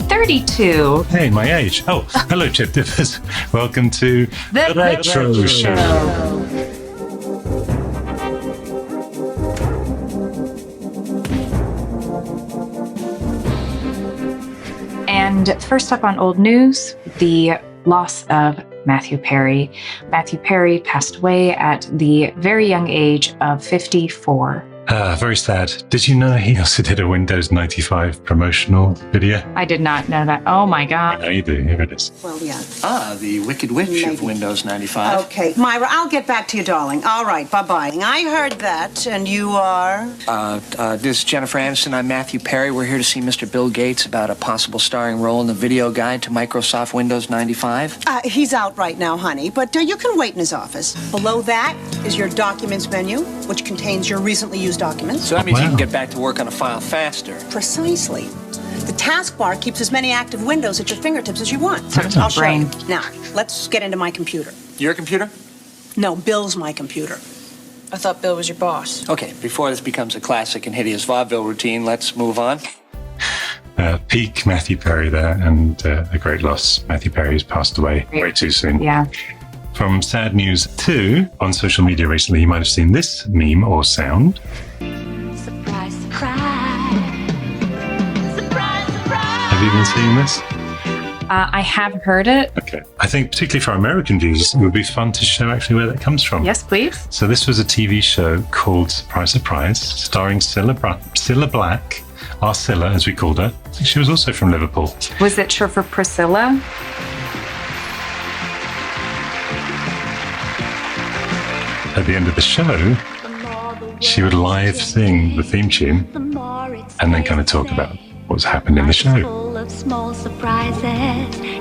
32. Hey, my age. Oh, hello, chip dippers. Welcome to The Retro Show. And first up on old news, the loss of Matthew Perry. Matthew Perry passed away at the very young age of 54. Very sad. Did you know he also did a Windows 95 promotional video? I did not know that. Oh my God. No, you do. Here it is. Well, yeah. The Wicked Witch of Windows 95. Okay, Myra, I'll get back to you, darling. All right, bye-bye. I heard that, and you are? This is Jennifer Aniston. I'm Matthew Perry. We're here to see Mr. Bill Gates about a possible starring role in the video guide to Microsoft Windows 95. He's out right now, honey, but you can wait in his office. Below that is your documents menu, which contains your recently used documents. So that means you can get back to work on a file faster. Precisely. The taskbar keeps as many active windows at your fingertips as you want. So does my I'll show you. brain. Now, let's get into my computer. Your computer? No, Bill's my computer. I thought Bill was your boss. Okay, before this becomes a classic and hideous vaudeville routine, let's move on. Peak Matthew Perry there, and a great loss. Matthew Perry has passed away way too soon. Yeah. From sad news to, on social media recently, you might have seen this meme or sound. Surprise, surprise. Surprise, surprise. Have you been seeing this? I have heard it. Okay. I think particularly for American viewers, it would be fun to show actually where that comes from. Yes, please. So this was a TV show called Surprise, Surprise, starring Cilla Black, our Cilla as we called her. I think she was also from Liverpool. Was it short for Priscilla? At the end of the show, she would live sing the theme tune and then kind of talk about what's happened in the show. Full of small surprises.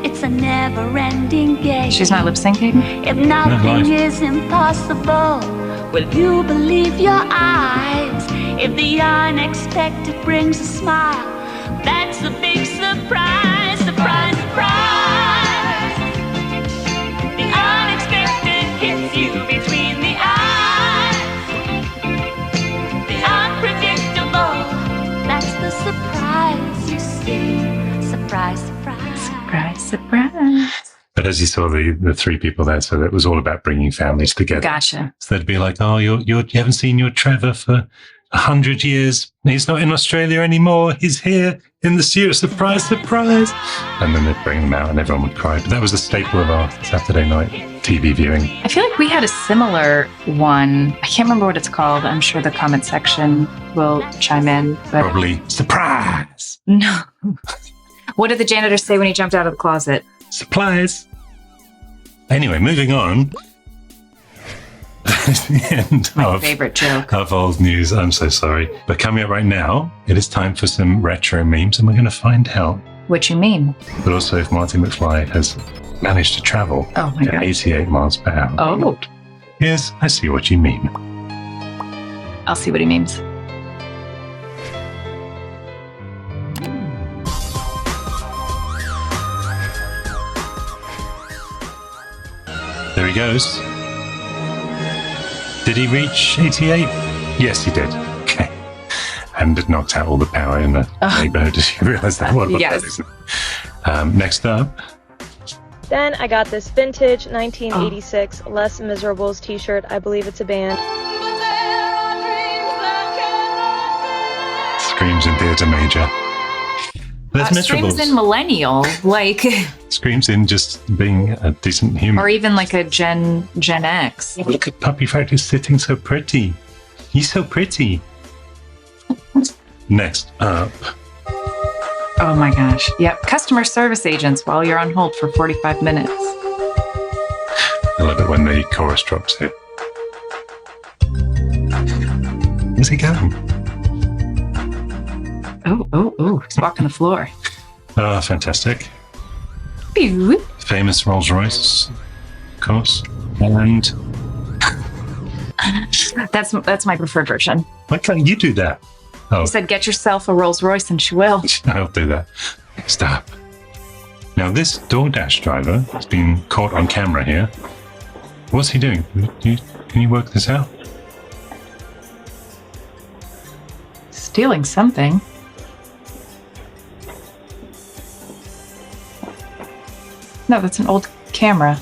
It's a never-ending game. She's not lip syncing? If nothing live. is impossible, will you believe your eyes? If the unexpected brings a smile, that's a big surprise. Surprise, surprise. The unexpected hits you between the eyes. The unpredictable, that's the surprise you see. Surprise, surprise. Surprise, surprise. But as you saw, the three people there, so it was all about bringing families together. Gotcha. So they'd be like, oh, you haven't seen your Trevor for 100 years. He's not in Australia anymore. He's here in the studio. Surprise, surprise. And then they'd bring them out and everyone would cry. But that was a staple of our Saturday night TV viewing. I feel like we had a similar one. I can't remember what it's called. I'm sure the comment section will chime in. But Probably surprise. no. What did the janitor say when he jumped out of the closet? Supplies. Anyway, moving on. The end My favorite joke. of old news. I'm so sorry. But coming up right now, it is time for some retro memes, and we're going to find out. What you mean? But also if Marty McFly has managed to travel Oh my at God. 88 miles per hour. Oh, Here's I See What You Mean. I'll see what he means. There he goes. Did he reach 88? Yes, he did. Okay. And it knocked out all the power in the neighborhood. Did you realize that? What Yes. that is? Next up. Then I got this vintage 1986 Les Miserables t-shirt. I believe it's a band. Screams in theatre major. Les Screams Miserables. in millennial, like, Screams in just being a decent human. or even like a Gen X. Look at Perifractic sitting so pretty. He's so pretty. Next up. Oh my gosh. Yep. Customer service agents while you're on hold for 45 minutes. I love it when the chorus drops here. Where's he going? Oh, he's walking the floor. Oh, fantastic. Pew. Famous Rolls Royce, of course. And That's my preferred version. why can't you do that? Oh, He said, get yourself a Rolls Royce and she will. I'll do that. Stop. Now, this DoorDash driver has been caught on camera here. What's he doing? Can you work this out? Stealing something. No, that's an old camera.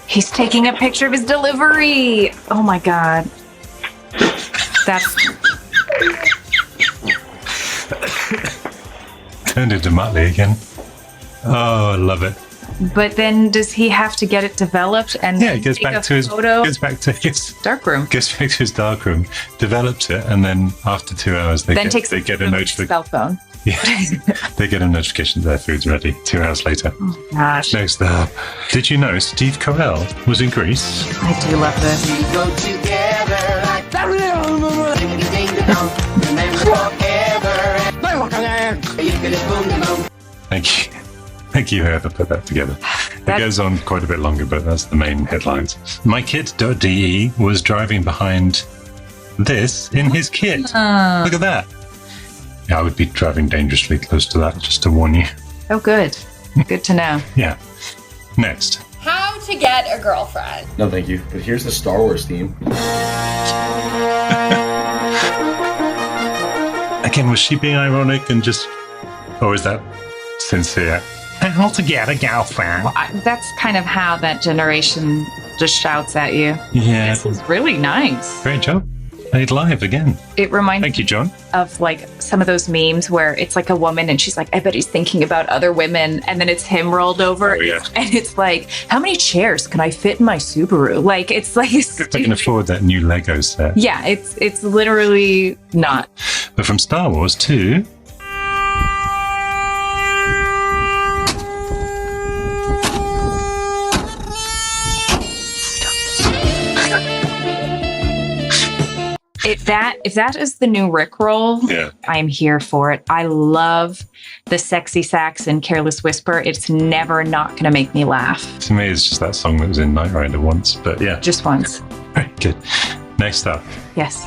He's taking a picture of his delivery. Oh my God. That's... Turned into Muttley again. Oh, I love it. But then does he have to get it developed and Yeah, he goes back to his darkroom? Goes back to his darkroom, develops it, and then after 2 hours they get a notification. Cell phone. Yeah, they get a notification their food's ready. 2 hours later. Oh gosh. Next up, did you know Steve Carell was in Greece? I do love this. We go together like Thank you, whoever put that together. It goes on quite a bit longer, but that's the main headlines. My kid.de was driving behind this in his kit. Look at that. Yeah, I would be driving dangerously close to that, just to warn you. Oh, good. Good to know. Yeah. Next. How to get a girlfriend. No, thank you. But here's the Star Wars theme. Again, was she being ironic and just... Or is that sincere? How to get a girlfriend. Well, that's kind of how that generation just shouts at you. Yeah. This is really nice. Great job. Made live again. It reminds Thank you, John. of like some of those memes where it's like a woman and she's like, I bet he's thinking about other women. And then it's him rolled over. Oh, yeah. And it's like, how many chairs can I fit in my Subaru? Like, it's like... I can afford that new Lego set. Yeah, it's literally not. But from Star Wars too. If that is the new Rickroll, Yeah. I'm here for it. I love the sexy sax and Careless Whisper. It's never not going to make me laugh. To me, it's just that song that was in Knight Rider once, but yeah. Just once. Very good. Next up. Yes.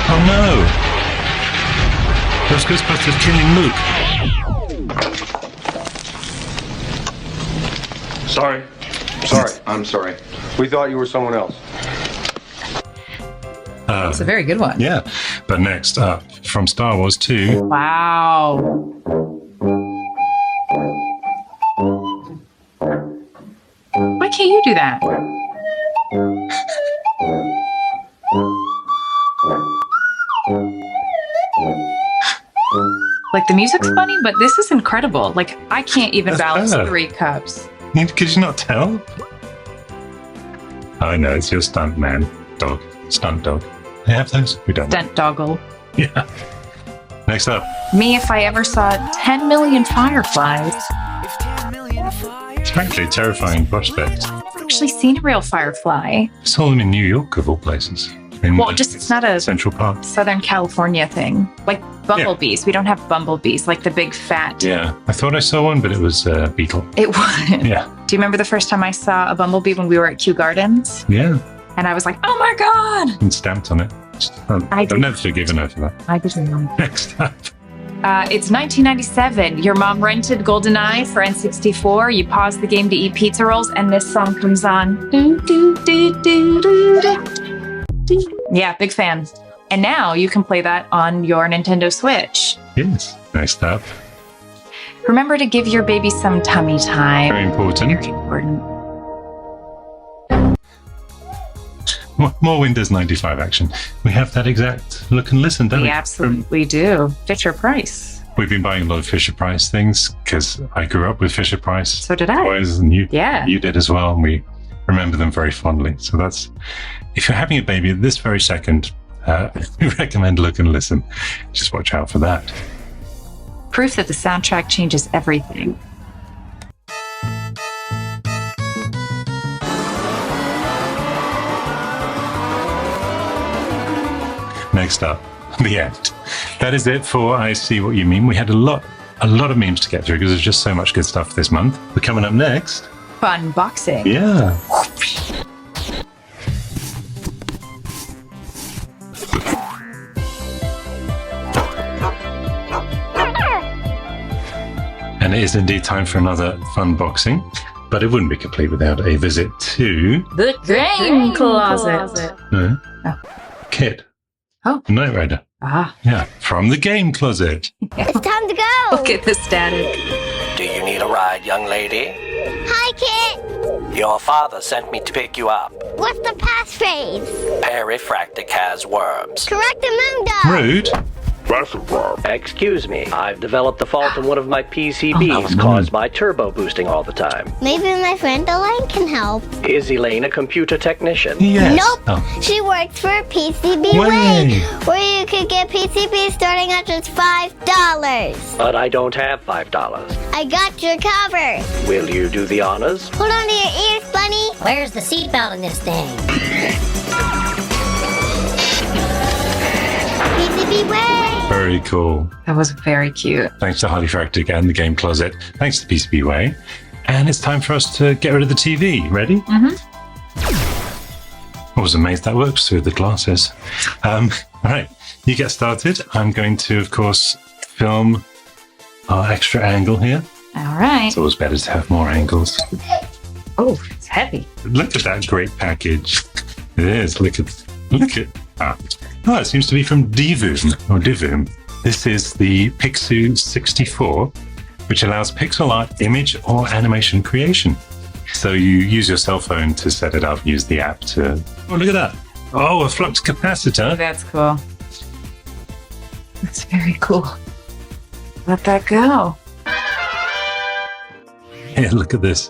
Oh no! Those Ghostbusters killing Luke. Sorry, I'm sorry. We thought you were someone else. It's a very good one. Yeah. But next up, from Star Wars 2. Wow. Why can't you do that? Like, the music's funny, but this is incredible. Like, I can't even balance 3 cups. Could you not tell? I know, it's your stunt man dog. Stunt dog. They have those? We don't. Stunt doggle. Yeah. Next up. Me, if I ever saw 10 million fireflies. It's frankly a terrifying prospect. I've actually seen a real firefly. I saw them in New York, of all places. It's not a Central Park. Southern California thing. Like bumblebees. Yeah. We don't have bumblebees, like the big fat. Yeah. I thought I saw one, but it was a beetle. It was. Yeah. Do you remember the first time I saw a bumblebee when we were at Kew Gardens? Yeah. And I was like, oh my God! And stamped on it. I've never forgiven her for that. I didn't know. Next up. It's 1997. Your mom rented GoldenEye for N64. You pause the game to eat pizza rolls, and this song comes on. Yeah, big fan. And now you can play that on your Nintendo Switch. Yes. Next up. Remember to give your baby some tummy time. Very important. Very important. More Windows 95 action. We have that exact look and listen, don't we? We absolutely do. Fisher-Price. We've been buying a lot of Fisher-Price things because I grew up with Fisher-Price. So did I. And you did as well, and we remember them very fondly. So that's, if you're having a baby at this very second, we recommend Look and Listen. Just watch out for that. Proof that the soundtrack changes everything. Next up, the end. That is it for I See What You Mean. We had a lot of memes to get through because there's just so much good stuff this month. We're coming up next. Funboxing. Yeah. And it is indeed time for another Funboxing, but it wouldn't be complete without a visit to the game closet. No. Oh. Kit. Oh. Knight Rider. Ah. Yeah, from the game closet. It's time to go. Look at the static. Do you need a ride, young lady? Hi, Kit. Your father sent me to pick you up. What's the passphrase? Perifractic has worms. Correctamundo. Rude. Excuse me, I've developed a fault in one of my PCBs caused by turbo boosting all the time. Maybe my friend Elaine can help. Is Elaine a computer technician? Yes. Nope. Oh. She works for PCB Way, where you could get PCBs starting at just $5. But I don't have $5. I got your cover. Will you do the honors? Hold on to your ears, Bunny. Where's the seatbelt in this thing? PCB Way. Very cool. That was very cute. Thanks to Harleyfractic and the Game Closet. Thanks to PCB Way. And it's time for us to get rid of the TV. Ready? Mm-hmm. I was amazed that works through the glasses. All right, you get started. I'm going to, of course, film our extra angle here. All right. It's always better to have more angles. Oh, it's heavy. Look at that great package. It is. Look at. Oh, it seems to be from Divum. This is the Pixu 64, which allows pixel art, image, or animation creation. So you use your cell phone to set it up, use the app to... Oh, look at that. Oh, a flux capacitor. That's cool. That's very cool. Let that go. Here, look at this.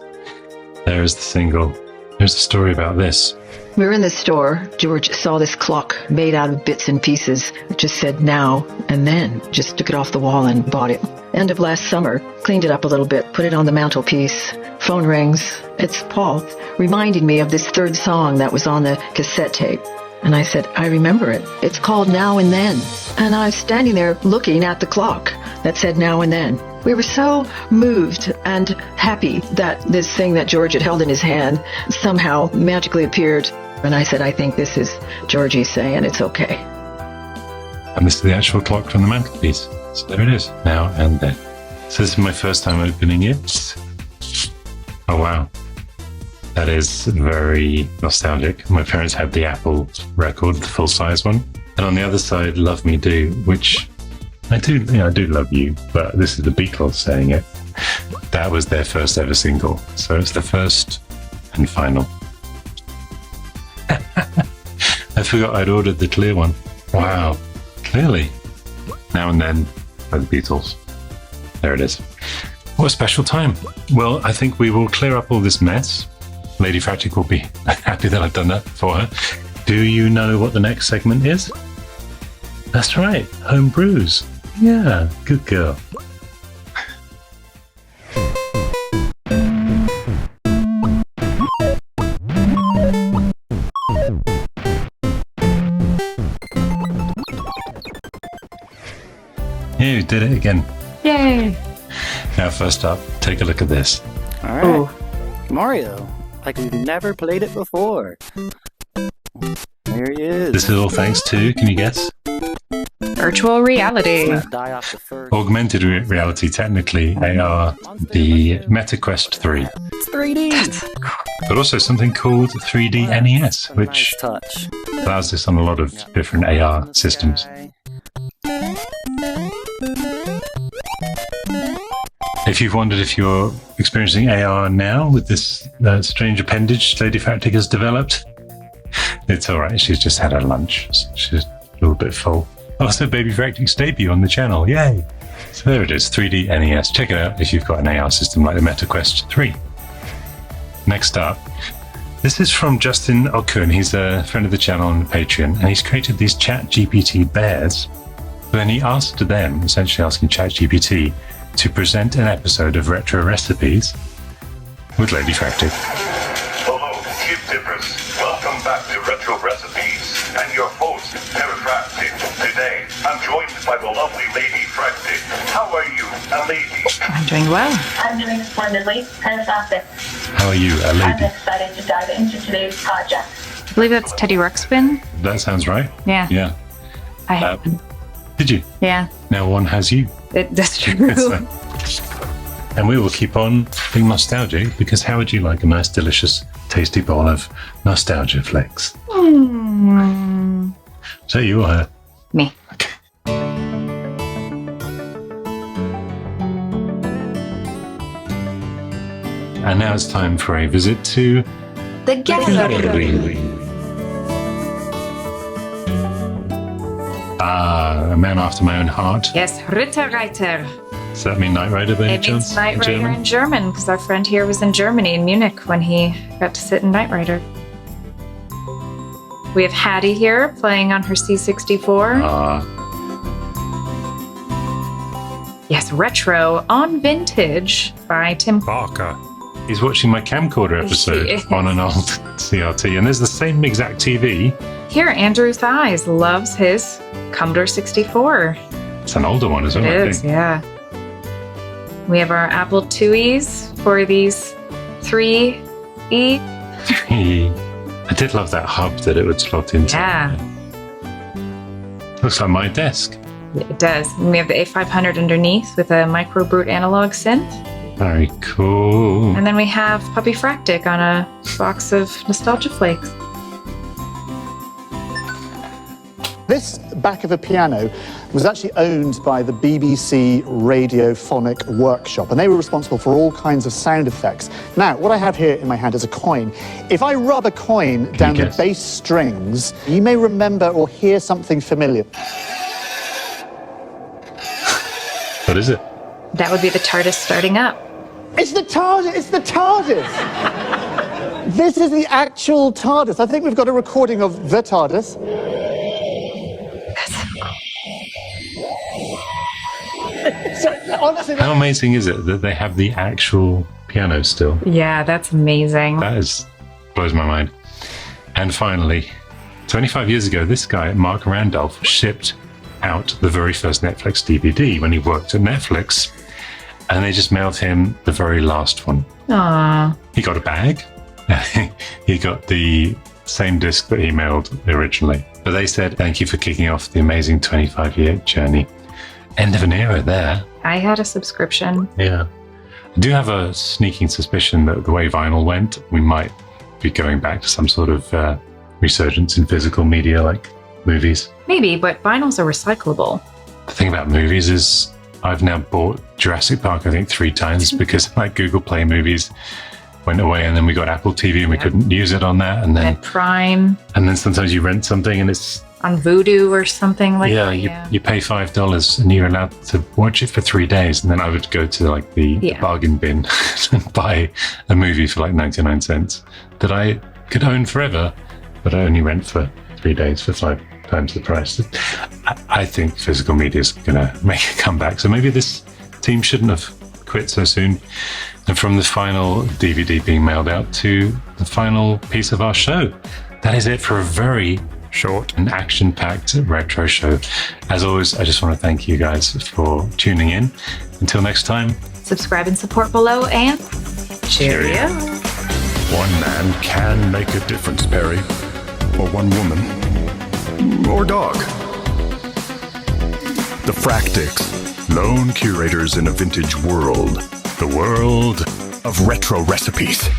There's the single. There's a story about this. We were in the store. George saw this clock made out of bits and pieces. It just said now and then. Just took it off the wall and bought it. End of last summer. Cleaned it up a little bit. Put it on the mantelpiece. Phone rings. It's Paul. Reminding me of this third song that was on the cassette tape. And I said, I remember it. It's called Now and Then. And I was standing there looking at the clock that said Now and Then. We were so moved and happy that this thing that George had held in his hand somehow magically appeared. And I said, I think this is Georgie saying it's okay. And this is the actual clock from the mantelpiece. So there it is, Now and Then. So this is my first time opening it. Oh, wow. That is very nostalgic. My parents had the Apple record, the full-size one. And on the other side, Love Me Do, which I do love you, but this is the Beatles saying it. That was their first ever single. So it's the first and final. I forgot I'd ordered the clear one. Wow. Clearly. Now and Then by the Beatles. There it is. What a special time. Well, I think we will clear up all this mess. Lady Fractic will be happy that I've done that for her. Do you know what the next segment is? That's right, Homebrews. Yeah, good girl. Yeah, you did it again. Yay! Now, first up, take a look at this. All right. Ooh. Mario, like we've never played it before. There he is. This is all thanks to, can you guess? Virtual reality. Augmented reality, technically. They are the MetaQuest 3. It's 3D. But also something called 3D NES, which allows this on a lot of different AR systems. If you've wondered if you're experiencing AR now with this strange appendage Lady Fractic has developed, it's alright, she's just had her lunch. She's a little bit full. Also, Baby Fractic's debut on the channel, yay! So there it is, 3D NES. Check it out if you've got an AR system like the MetaQuest 3. Next up, this is from Justin Okun. He's a friend of the channel on Patreon, and he's created these ChatGPT bears. Then he asked them, essentially asking ChatGPT, to present an episode of Retro Recipes with Lady Fractic. Hello, Ship Dippers. Welcome back to Retro Recipes. I'm your host, Perifractic. Today, I'm joined by the lovely Lady Fractic. How are you, a lady? I'm doing well. I'm doing splendidly. Fantastic. How are you, a lady? I'm excited to dive into today's project. I believe that's Teddy Ruxpin. That sounds right. Yeah. Yeah. I have one. Did you? Yeah. Now one has you. That's true. And we will keep on being nostalgic, because how would you like a nice, delicious, tasty bowl of nostalgia flakes? Mm. So you or her? Me. Okay. And now it's time for a visit to The Gallery. A man after my own heart. Yes, Ritterreiter. Does that mean Knight Rider, by any It chance? means Knight Rider in German, because our friend here was in Germany, in Munich, when he got to sit in Knight Rider. We have Hattie here playing on her C64. Yes, Retro on Vintage by Tim Barker. He's watching my camcorder episode on an old CRT, and there's the same exact TV. Here, Andrew Thies loves his Commodore 64. It's an older one as well, It I is, think. yeah. We have our Apple IIes for these 3E. I did love that hub that it would slot into. Yeah. Looks like my desk. It does. And we have the A500 underneath with a micro brute analog synth. Very cool. And then we have Perifractic on a box of Nostalgia Flakes. This back of a piano was actually owned by the BBC Radiophonic Workshop, and they were responsible for all kinds of sound effects. Now, what I have here in my hand is a coin. If I rub a coin down the bass strings, you may remember or hear something familiar. What is it? That would be the TARDIS starting up. It's the TARDIS! It's the TARDIS! This is the actual TARDIS. I think we've got a recording of the TARDIS. So, honestly, How amazing is it that they have the actual piano still? Yeah, that's amazing. That blows my mind. And finally, 25 years ago, this guy, Mark Randolph, shipped out the very first Netflix DVD when he worked at Netflix, and they just mailed him the very last one. Aww. He got a bag. He got the same disc that he mailed originally. But they said, thank you for kicking off the amazing 25-year journey. End of an era there. I had a subscription. Yeah. I do have a sneaking suspicion that the way vinyl went, we might be going back to some sort of resurgence in physical media like movies. Maybe, but vinyls are recyclable. The thing about movies is I've now bought Jurassic Park, I think, 3 times because like Google Play Movies went away, and then we got Apple TV and we couldn't use it on that. And then Prime. And then sometimes you rent something and it's on Vudu or something like that. You pay $5 and you're allowed to watch it for 3 days. And then I would go to like the bargain bin and buy a movie for like 99 cents that I could own forever, but I only rent for 3 days for 5 times the price. I think physical media is going to make a comeback. So maybe this team shouldn't have quit so soon. And from the final DVD being mailed out to the final piece of our show, that is it for a very short and action-packed retro show. As always, I just want to thank you guys for tuning in. Until next time, subscribe and support below, and cheerio. One man can make a difference, Perry. Or one woman. Or dog. The Fractics, lone curators in a vintage world. The world of retro recipes.